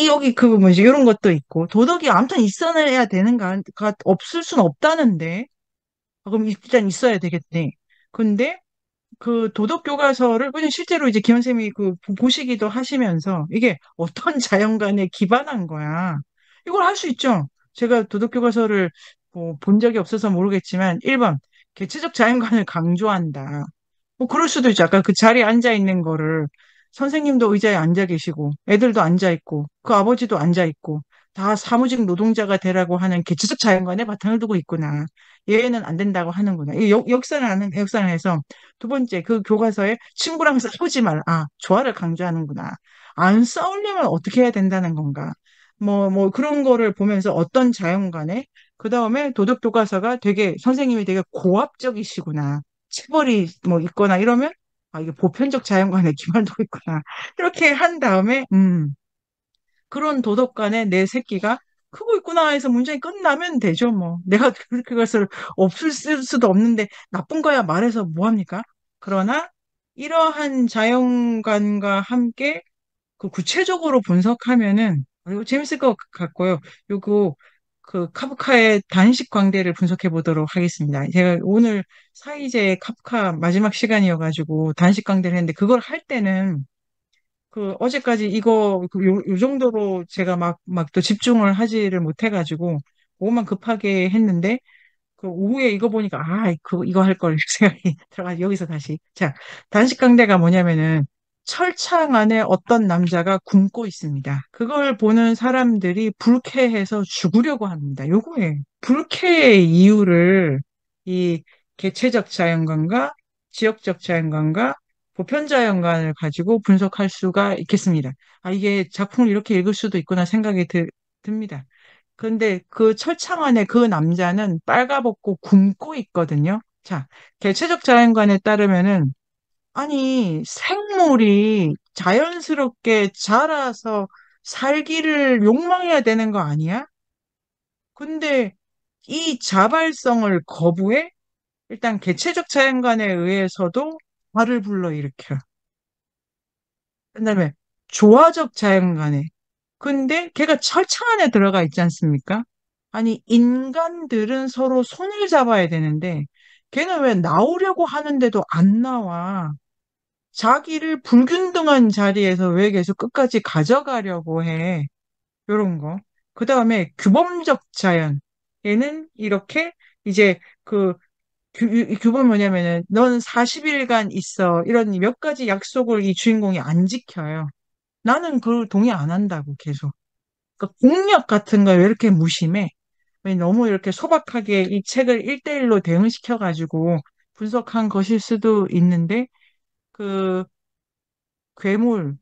여기 그 뭐지, 이런 것도 있고, 도덕이 아무튼 있어야 되는가, 없을 순 없다는데, 그럼 일단 있어야 되겠네. 근데 그 도덕 교과서를 그냥 실제로 이제 기현 쌤이 보시기도 하시면서 이게 어떤 자연관에 기반한 거야. 이걸 할 수 있죠. 제가 도덕 교과서를 본 적이 없어서 모르겠지만 1번 개체적 자연관을 강조한다. 뭐 그럴 수도 있죠. 아까 그 자리에 앉아 있는 거를 선생님도 의자에 앉아 계시고 애들도 앉아 있고 그 아버지도 앉아 있고 다 사무직 노동자가 되라고 하는 개체적 자연관에 바탕을 두고 있구나. 얘는 안 된다고 하는구나. 이 역사를 해서 두 번째 그 교과서에 친구랑 싸우지 말. 아, 조화를 강조하는구나. 안 싸우려면 어떻게 해야 된다는 건가. 뭐 그런 거를 보면서 어떤 자연관에 그 다음에 도덕 교과서가 되게 선생님이 되게 고압적이시구나. 체벌이 뭐 있거나 이러면 아 이게 보편적 자연관에 기반두고 있구나 이렇게 한 다음에 그런 도덕관에 내 새끼가 크고 있구나 해서 문장이 끝나면 되죠 뭐 내가 그렇게 것을 없을 수도 없는데 나쁜 거야 말해서 뭐 합니까? 그러나 이러한 자연관과 함께 그 구체적으로 분석하면은 이거 재밌을 것 같고요. 요거 그 카프카의 단식 광대를 분석해 보도록 하겠습니다. 제가 오늘 사이제 카프카 마지막 시간이어가지고 단식 광대를 했는데 그걸 할 때는 그 어제까지 요 정도로 제가 막 또 집중을 하지를 못해가지고 그것만 급하게 했는데 그 오후에 이거 보니까 이거 할 걸 생각이 들어가 여기서 다시 자 단식 광대가 뭐냐면은 철창 안에 어떤 남자가 굶고 있습니다. 그걸 보는 사람들이 불쾌해서 죽으려고 합니다. 요거예요. 불쾌의 이유를 이 개체적 자연관과 지역적 자연관과 보편 자연관을 가지고 분석할 수가 있겠습니다. 아, 이게 작품을 이렇게 읽을 수도 있구나 생각이 듭니다. 근데 그 철창 안에 그 남자는 빨가벗고 굶고 있거든요. 자, 개체적 자연관에 따르면은 아니, 생물이 자연스럽게 자라서 살기를 욕망해야 되는 거 아니야? 근데 이 자발성을 거부해? 일단 개체적 자연관에 의해서도 말을 불러일으켜. 그다음에 조화적 자연관에. 근데 걔가 철창 안에 들어가 있지 않습니까? 아니, 인간들은 서로 손을 잡아야 되는데 걔는 왜 나오려고 하는데도 안 나와? 자기를 불균등한 자리에서 왜 계속 끝까지 가져가려고 해? 요런 거. 그 다음에 규범적 자연. 얘는 이렇게 이제 그 규범이 뭐냐면은 넌 40일간 있어. 이런 몇 가지 약속을 이 주인공이 안 지켜요. 나는 그걸 동의 안 한다고 계속. 그러니까 공력 같은 걸 왜 이렇게 무심해? 왜 너무 이렇게 소박하게 이 책을 1대1로 대응시켜가지고 분석한 것일 수도 있는데 그 괴물,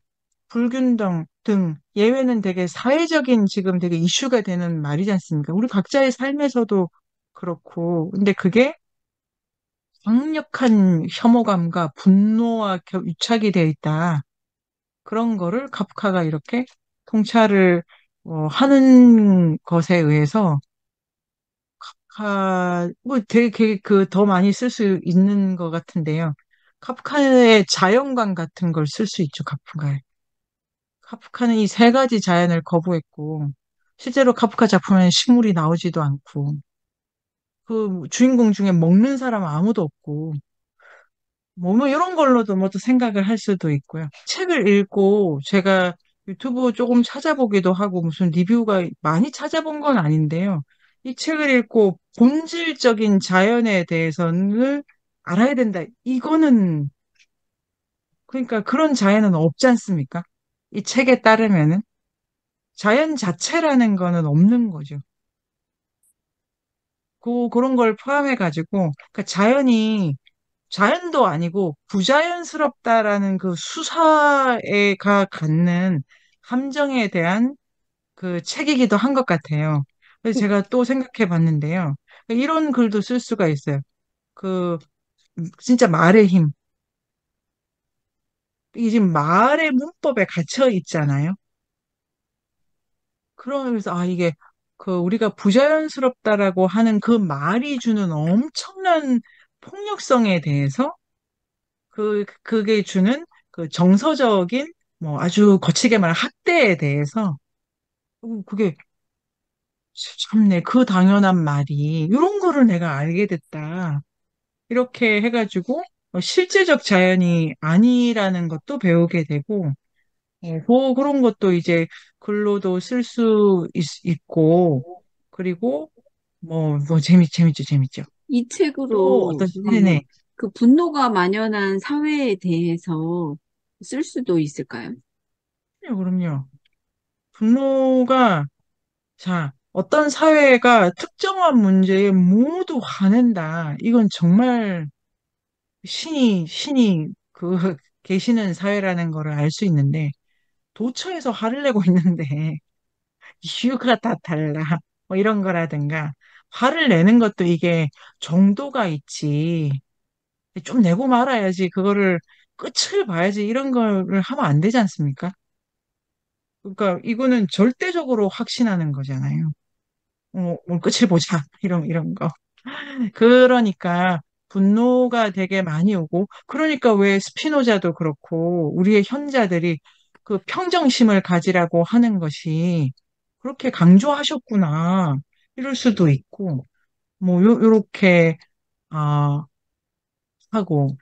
불균등 등 예외는 되게 사회적인 지금 되게 이슈가 되는 말이지 않습니까? 우리 각자의 삶에서도 그렇고. 근데 그게 강력한 혐오감과 분노와 유착이 되어 있다. 그런 거를 카프카가 이렇게 통찰을 하는 것에 의해서 뭐 되게 그 더 많이 쓸 수 있는 것 같은데요. 카프카의 자연관 같은 걸 쓸 수 있죠, 카프카에. 카프카는 이 세 가지 자연을 거부했고, 실제로 카프카 작품에는 식물이 나오지도 않고, 그 주인공 중에 먹는 사람 아무도 없고, 뭐 이런 걸로도 뭐 또 생각을 할 수도 있고요. 책을 읽고 제가 유튜브 조금 찾아보기도 하고 무슨 리뷰가 많이 찾아본 건 아닌데요. 이 책을 읽고 본질적인 자연에 대해서는 알아야 된다. 이거는, 그러니까 그런 자연은 없지 않습니까? 이 책에 따르면은. 자연 자체라는 거는 없는 거죠. 그런 걸 포함해가지고, 그러니까 자연도 아니고 부자연스럽다라는 그 수사가 갖는 함정에 대한 그 책이기도 한 것 같아요. 그래서 제가 또 생각해 봤는데요. 이런 글도 쓸 수가 있어요. 그, 진짜 말의 힘. 이게 지금 말의 문법에 갇혀 있잖아요. 그러면서 이게 그 우리가 부자연스럽다라고 하는 그 말이 주는 엄청난 폭력성에 대해서 그게 주는 그 정서적인 뭐 아주 거치게 말한 학대에 대해서 그게 참네 그 당연한 말이 이런 거를 내가 알게 됐다. 이렇게 해가지고 실제적 자연이 아니라는 것도 배우게 되고 그런 것도 이제 글로도 쓸 수 있고, 그리고 뭐, 재밌죠, 재밌죠. 이 또 책으로, 네, 네네. 그 분노가 만연한 사회에 대해서 쓸 수도 있을까요? 그럼요. 분노가, 자, 어떤 사회가 특정한 문제에 모두 화낸다. 이건 정말 신이 계시는 사회라는 거를 알 수 있는데, 도처에서 화를 내고 있는데, 이유가 다 달라. 뭐 이런 거라든가. 화를 내는 것도 이게 정도가 있지. 좀 내고 말아야지. 그거를 끝을 봐야지. 이런 거를 하면 안 되지 않습니까? 그러니까 이거는 절대적으로 확신하는 거잖아요. 오늘 끝을 보자. 이런 거. 그러니까 분노가 되게 많이 오고, 그러니까 왜 스피노자도 그렇고, 우리의 현자들이 그 평정심을 가지라고 하는 것이 그렇게 강조하셨구나. 이럴 수도 있고, 뭐, 요렇게, 아, 하고.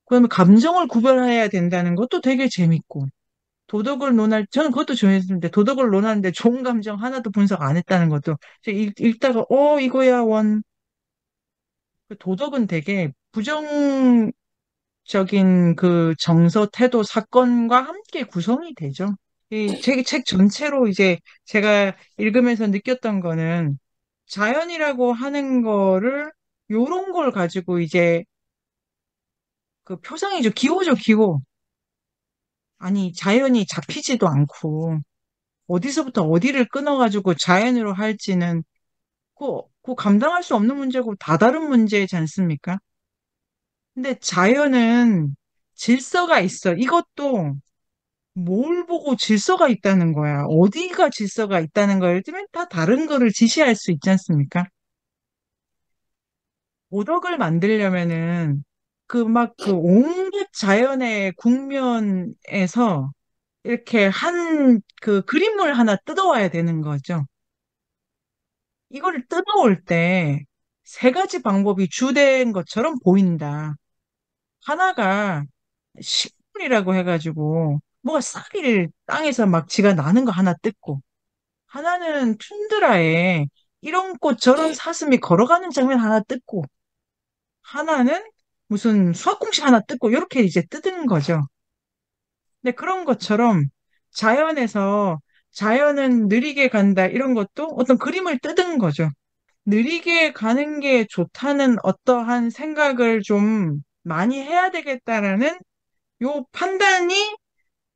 그다음에 감정을 구별해야 된다는 것도 되게 재밌고, 저는 그것도 좋아했는데, 도덕을 논하는데 좋은 감정 하나도 분석 안 했다는 것도, 제가 읽다가, 이거야, 원. 그 도덕은 되게 적인 그 정서, 태도, 사건과 함께 구성이 되죠. 이 책 전체로 이제 제가 읽으면서 느꼈던 거는 자연이라고 하는 거를 요런 걸 가지고 이제 그 표상이죠. 기호죠, 기호. 아니, 자연이 잡히지도 않고 어디서부터 어디를 끊어가지고 자연으로 할지는 그 감당할 수 없는 문제고 다 다른 문제지 않습니까? 근데 자연은 질서가 있어. 이것도 뭘 보고 질서가 있다는 거야. 어디가 질서가 있다는 거예요. 때문에 다 다른 거를 지시할 수 있지 않습니까? 오덕을 만들려면은 그 온갖 자연의 국면에서 이렇게 한 그 그림을 하나 뜯어와야 되는 거죠. 이거를 뜯어올 때 세 가지 방법이 주된 것처럼 보인다. 하나가 식물이라고 해가지고 뭐가 싹을 땅에서 막 지가 나는 거 하나 뜯고 하나는 툰드라에 이런 꽃 저런 사슴이 걸어가는 장면 하나 뜯고 하나는 무슨 수학공식 하나 뜯고 이렇게 이제 뜯은 거죠. 근데 그런 것처럼 자연에서 자연은 느리게 간다 이런 것도 어떤 그림을 뜯은 거죠. 느리게 가는 게 좋다는 어떠한 생각을 좀 많이 해야 되겠다라는 요 판단이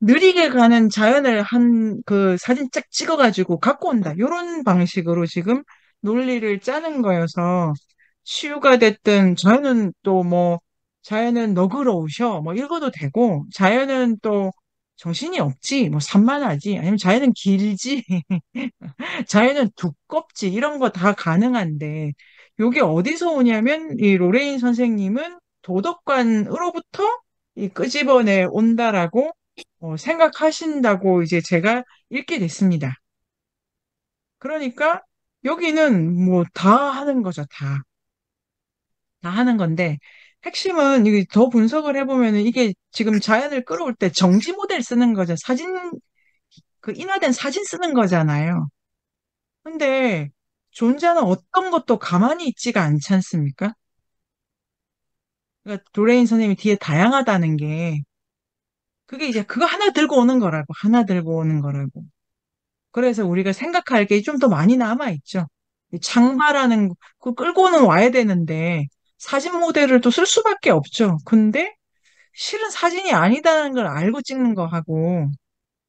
느리게 가는 자연을 한 그 사진 쫙 찍어가지고 갖고 온다. 요런 방식으로 지금 논리를 짜는 거여서 치유가 됐든 자연은 또 뭐 자연은 너그러우셔 뭐 읽어도 되고 자연은 또 정신이 없지 뭐 산만하지 아니면 자연은 길지 자연은 두껍지 이런 거 다 가능한데 요게 어디서 오냐면 이 로레인 선생님은 도덕관으로부터 이 끄집어내 온다라고 생각하신다고 이제 제가 읽게 됐습니다. 그러니까 여기는 뭐 다 하는 거죠, 다. 다 하는 건데 핵심은 이게 더 분석을 해보면은 이게 지금 자연을 끌어올 때 정지 모델 쓰는 거죠. 사진, 그 인화된 사진 쓰는 거잖아요. 근데 존재하는 어떤 것도 가만히 있지가 않지 않습니까? 그러니까 도레인 선생님이 뒤에 다양하다는 게 그게 이제 그거 하나 들고 오는 거라고, 하나 들고 오는 거라고. 그래서 우리가 생각할 게 좀 더 많이 남아있죠. 이 장마라는 그 끌고는 와야 되는데 사진 모델을 또 쓸 수밖에 없죠. 근데 실은 사진이 아니다는 걸 알고 찍는 거 하고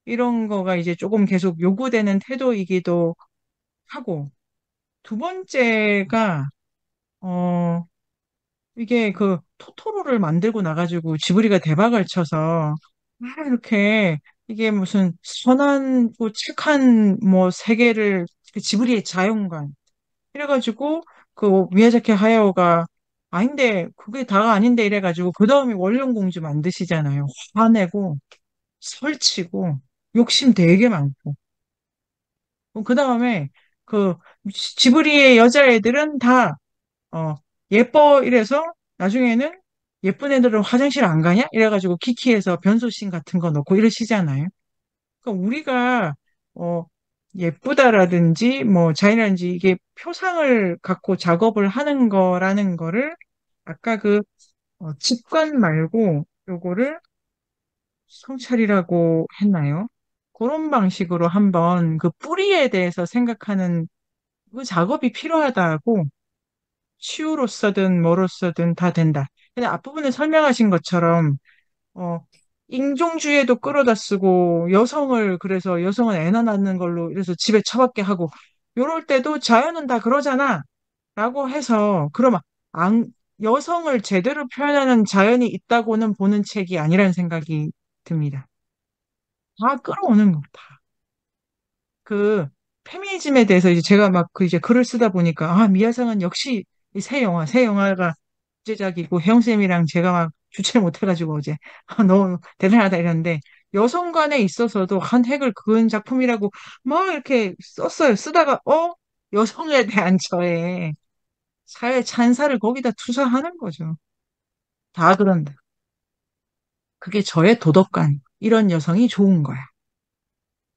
이런 거가 이제 조금 계속 요구되는 태도이기도 하고 두 번째가 어 이게 그 토토로를 만들고 나가지고 지브리가 대박을 쳐서 이렇게 이게 무슨 선한 착한 뭐 세계를 그 지브리의 자연관 이래가지고 그 미야자키 하야오가 아닌데 그게 다가 아닌데 이래가지고 그 다음에 원령공주 만드시잖아요. 화내고 설치고 욕심 되게 많고 그 다음에 그 지브리의 여자애들은 다 예뻐 이래서 나중에는 예쁜 애들은 화장실 안 가냐? 이래가지고 키키에서 변소씬 같은 거 넣고 이러시잖아요. 그러니까 우리가 어, 예쁘다라든지 뭐 자이라든지 이게 표상을 갖고 작업을 하는 거라는 거를 아까 그 직관 말고 요거를 성찰이라고 했나요? 그런 방식으로 한번 그 뿌리에 대해서 생각하는 그 작업이 필요하다고 치유로서든 뭐로서든 다 된다. 근데 앞부분에 설명하신 것처럼 어 인종주의에도 끌어다 쓰고 여성을 그래서 여성은 애나 낳는 걸로 이래서 집에 처박게 하고 요럴 때도 자연은 다 그러잖아 라고 해서 그러면 안, 여성을 제대로 표현하는 자연이 있다고는 보는 책이 아니라는 생각이 듭니다. 다 끌어오는 거다. 그 페미니즘에 대해서 이제 제가 막 그 이제 글을 쓰다 보니까 아 미야상은 역시 이 새 영화가 주제작이고 혜영쌤이랑 제가 막 주체를 못해가지고 어제 아, 너무 대단하다 이랬는데 여성 간에 있어서도 한 획을 그은 작품이라고 막 이렇게 썼어요. 쓰다가 여성에 대한 저의 사회 찬사를 거기다 투사하는 거죠. 다 그런다. 그게 저의 도덕관. 이런 여성이 좋은 거야.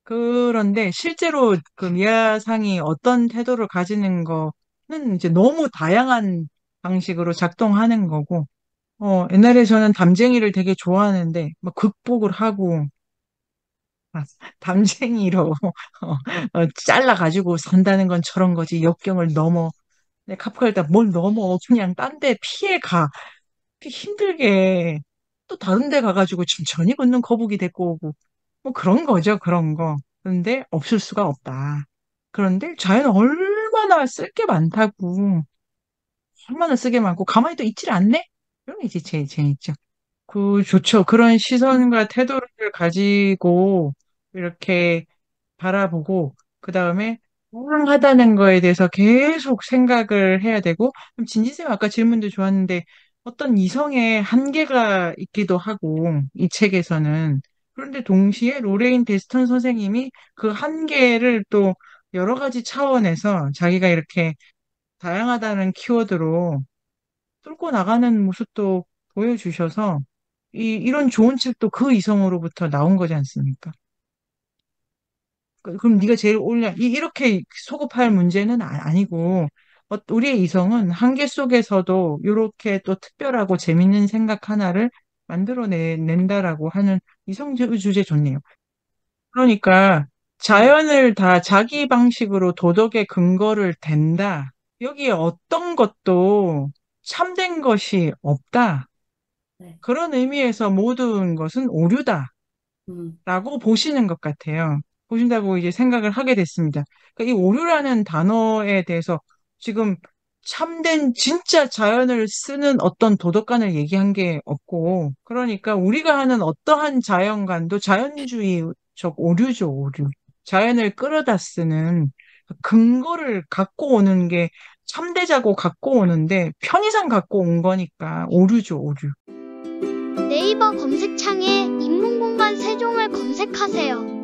그런데 실제로 그 미야상이 어떤 태도를 가지는 거는 이제 너무 다양한 방식으로 작동하는 거고, 옛날에 저는 담쟁이를 되게 좋아하는데, 막 극복을 하고, 아, 담쟁이로 잘라가지고 산다는 건 저런 거지. 역경을 넘어. 내 카프카일 뭘 넘어. 그냥 딴데 피해 가. 힘들게 또 다른 데 가가지고 천천히 걷는 거북이 데리고 오고. 뭐 그런 거죠, 그런 거. 그런데 없을 수가 없다. 그런데 자연은 얼마나 쓸 게 많다고. 얼마나 쓰게 많고, 가만히 또 있질 않네? 이런 게 이제 제일 재밌죠. 좋죠. 그런 시선과 태도를 가지고 이렇게 바라보고 그 다음에 불행하다는 거에 대해서 계속 생각을 해야 되고 그럼 진지쌤 아까 질문도 좋았는데 어떤 이성의 한계가 있기도 하고 이 책에서는 그런데 동시에 로레인 데스턴 선생님이 그 한계를 또 여러 가지 차원에서 자기가 이렇게 다양하다는 키워드로 뚫고 나가는 모습도 보여주셔서 이런 좋은 책도 그 이성으로부터 나온 거지 않습니까? 그럼 네가 제일 올려 이렇게 소급할 문제는 아니고 우리의 이성은 한계 속에서도 이렇게 또 특별하고 재밌는 생각 하나를 낸다라고 하는 이성 주제 좋네요. 그러니까 네, 자연을 다 자기 방식으로 도덕의 근거를 댄다. 여기에 어떤 것도 참된 것이 없다. 네. 그런 의미에서 모든 것은 오류다. 음, 라고 보시는 것 같아요. 보신다고 이제 생각을 하게 됐습니다. 그러니까 이 오류라는 단어에 대해서 지금 참된 진짜 자연을 쓰는 어떤 도덕관을 얘기한 게 없고, 그러니까 우리가 하는 어떠한 자연관도 자연주의적 오류죠, 오류. 자연을 끌어다 쓰는 근거를 갖고 오는 게 참되자고 갖고 오는데 편의상 갖고 온 거니까 오류죠, 오류. 네이버 검색창에 인문공간 세종을 검색하세요.